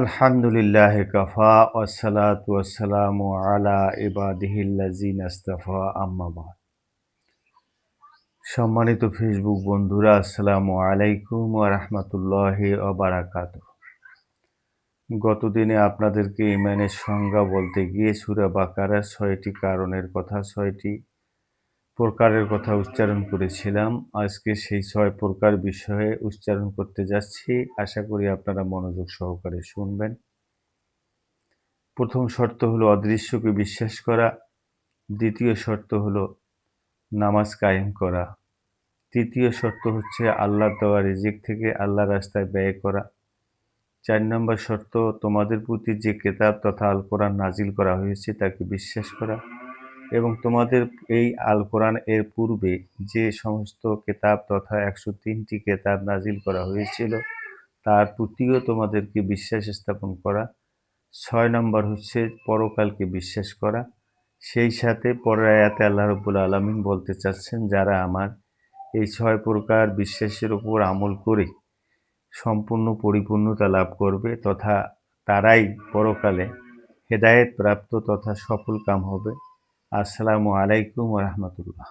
আলহামদুলিল্লাহ কাফা ওয়াসসালাতু ওয়াসসালামু আলা ইবাদিহিল্লাযিনা ইসতাফা আম্মা বা'দ। সম্মানিত ফেসবুক বন্ধুরা, আসসালামু আলাইকুম ওয়া রাহমাতুল্লাহি ওয়া বারাকাতুহু। গতদিনে আপনাদেরকে ঈমানের সংজ্ঞা বলতে গিয়ে সূরা বাকারার ৬টি কারণের কথা, ৬টি প্রকারের কথা উচ্চারণ করেছিলাম। আজকে সেই ৬ প্রকার বিষয়ে উচ্চারণ করতে যাচ্ছি। আশা করি আপনারা মনোযোগ সহকারে শুনবেন। প্রথম শর্ত হলো অদৃশ্যকে বিশ্বাস করা। দ্বিতীয় শর্ত হলো নামাজ কায়েম করা। তৃতীয় শর্ত হচ্ছে আল্লাহর দেওয়া রিজিক থেকে আল্লাহর রাস্তায় ব্যয় করা। ৪ নম্বর শর্ত তোমাদের প্রতি যে কেতাব তথা আল কোরআন নাজিল করা হয়েছে তাকে বিশ্বাস করা এবং তোমাদের এই আল কোরআন এর পূর্বে যে সমস্ত কেতাব তথা ১০৩টি কেতাব নাজিল করা হয়েছিল তার প্রতিও তোমাদেরকে বিশ্বাস স্থাপন করা। ৬ নম্বর হচ্ছে পরকালকে বিশ্বাস করা। সেই সাথে পরের আয়াতে আল্লাহ রাব্বুল আলামিন বলতে চাচ্ছেন, যারা আমার এই ৬ প্রকার বিশ্বাসের উপর আমল করে সম্পূর্ণ পরিপূর্ণতা লাভ করবে তথা তারাই পরকালে হেদায়েত প্রাপ্ত তথা সফল কাম হবে। আসসালামু আলাইকুম ওয়া রাহমাতুল্লাহ।